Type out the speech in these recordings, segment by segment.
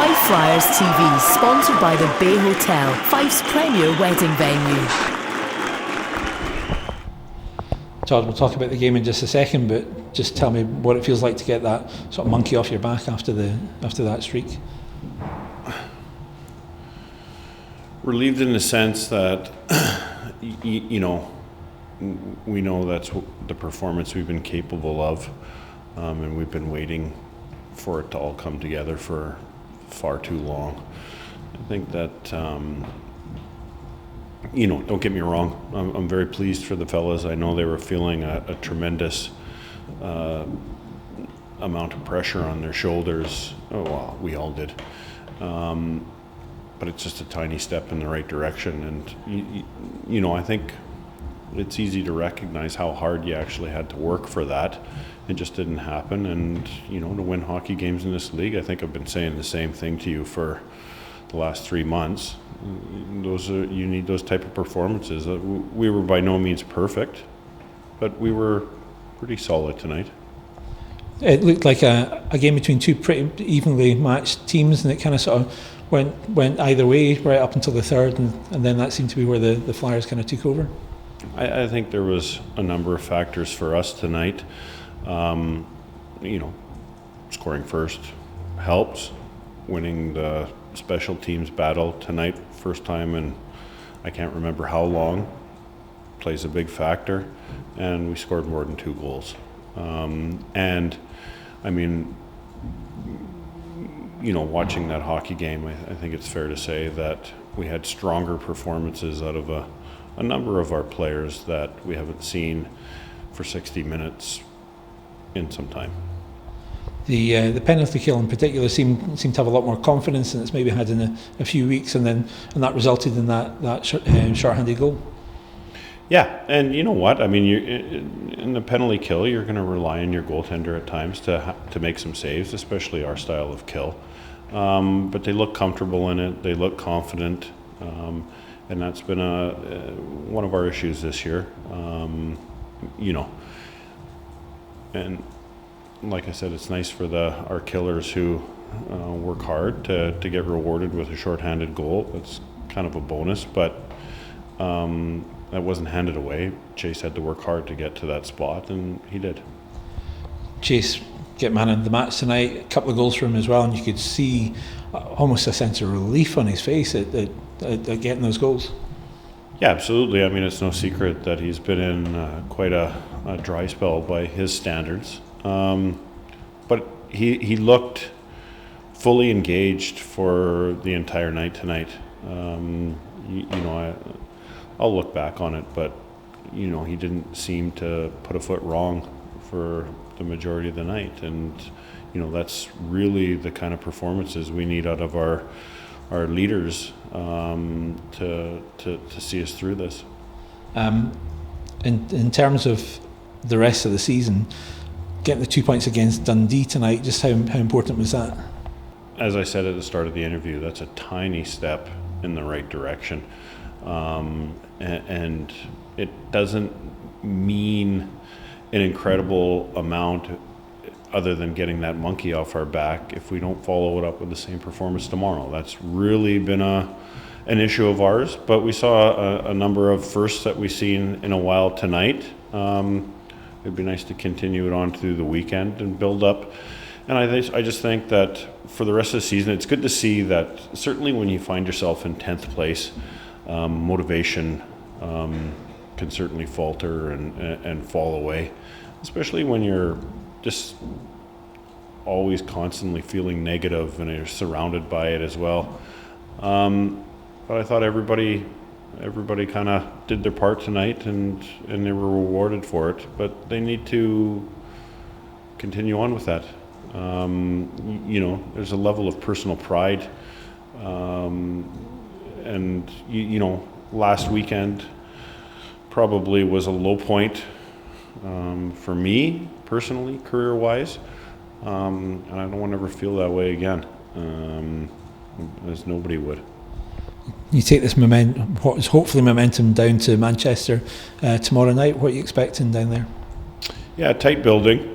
Fife Flyers TV, sponsored by the Bay Hotel, Fife's premier wedding venue. Todd, we'll talk about the game in just a second, but just tell me what it feels like to get that sort of monkey off your back after that streak. Relieved in the sense that, we know that's the performance we've been capable of, and we've been waiting for it to all come together for far too long. I think that, don't get me wrong, I'm very pleased for the fellas. I know they were feeling a tremendous amount of pressure on their shoulders. Oh, well, we all did. But it's just a tiny step in the right direction. And, I think it's easy to recognize how hard you actually had to work for that. It just didn't happen. And, to win hockey games in this league, I think I've been saying the same thing to you for the last 3 months. You need those type of performances. We were by no means perfect, but we were pretty solid tonight. It looked like a game between two pretty evenly matched teams, and it kind of sort of went either way right up until the third, and then that seemed to be where the Flyers kind of took over. I think there was a number of factors for us tonight. Scoring first helps. Winning the special teams battle tonight, first time in I can't remember how long, plays a big factor. And we scored more than 2 goals. Watching that hockey game, I think it's fair to say that we had stronger performances out of a number of our players that we haven't seen for 60 minutes in some time. The penalty kill in particular seemed to have a lot more confidence than it's maybe had in a few weeks, and that resulted in that short-handed goal. Yeah, and you know what? In the penalty kill, you're going to rely on your goaltender at times to make some saves, especially our style of kill. But they look comfortable in it. They look confident, and that's been one of our issues this year. And like I said, it's nice for our killers who work hard to get rewarded with a shorthanded goal. It's kind of a bonus, but that wasn't handed away. Chase had to work hard to get to that spot, and he did. Chase get man of the match tonight, a couple of goals for him as well, and you could see almost a sense of relief on his face at getting those goals. Yeah, absolutely. It's no secret that he's been in quite a dry spell by his standards. But he looked fully engaged for the entire night tonight. I'll look back on it, but he didn't seem to put a foot wrong for the majority of the night, and that's really the kind of performances we need out of our leaders to see us through this. In terms of the rest of the season, getting the 2 points against Dundee tonight, just how important was that? As I said at the start of the interview, that's a tiny step in the right direction. And it doesn't mean an incredible amount other than getting that monkey off our back if we don't follow it up with the same performance tomorrow. That's really been an issue of ours, but we saw a number of firsts that we've seen in a while tonight. It'd be nice to continue it on through the weekend and build up. And I just think that for the rest of the season, it's good to see that certainly when you find yourself in 10th place, motivation can certainly falter and fall away, especially when you're just always constantly feeling negative and you're surrounded by it as well. But I thought everybody kind of did their part tonight, and they were rewarded for it. But they need to continue on with that. There's a level of personal pride, and last weekend probably was a low point for me personally, career-wise, and I don't want to ever feel that way again, as nobody would. You take this what is hopefully momentum down to Manchester tomorrow night. What are you expecting down there? Yeah, tight building.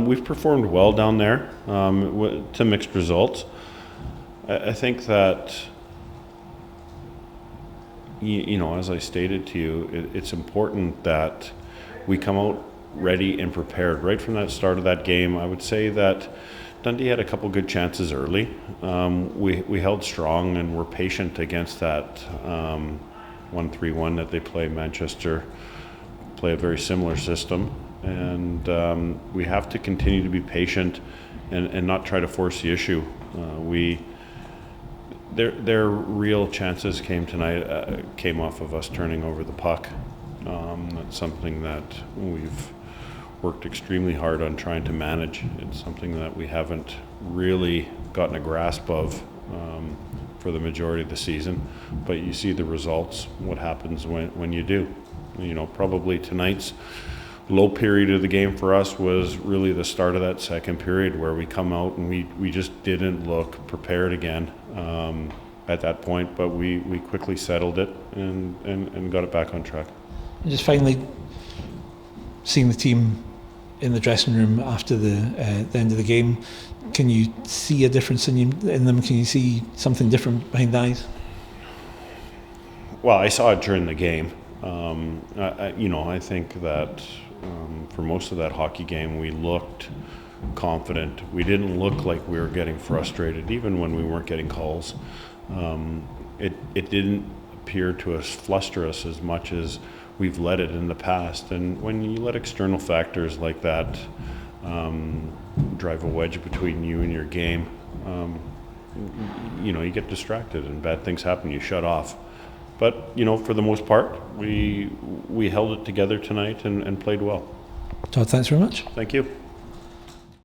We've performed well down there to mixed results. I think that, as I stated to you, it's important that we come out ready and prepared right from that start of that game. I would say that Dundee had a couple good chances early. We held strong and were patient against that 1-3-1 that they play. Manchester play a very similar system, and we have to continue to be patient and not try to force the issue. Their real chances came off of us turning over the puck. That's something that we've worked extremely hard on trying to manage. It's something that we haven't really gotten a grasp of for the majority of the season, but you see the results, what happens when you do. Probably tonight's low period of the game for us was really the start of that second period, where we come out and we just didn't look prepared again at that point, but we quickly settled it and got it back on track. And just finally, seeing the team in the dressing room after the end of the game, can you see a difference in them? Can you see something different behind the eyes? Well, I saw it during the game. I think that for most of that hockey game, we looked confident. We didn't look like we were getting frustrated, even when we weren't getting calls. It didn't appear to us fluster us as much as we've let it in the past. And when you let external factors like that drive a wedge between you and your game, you get distracted and bad things happen. You shut off. But, for the most part, we held it together tonight and played well. Todd, thanks very much. Thank you.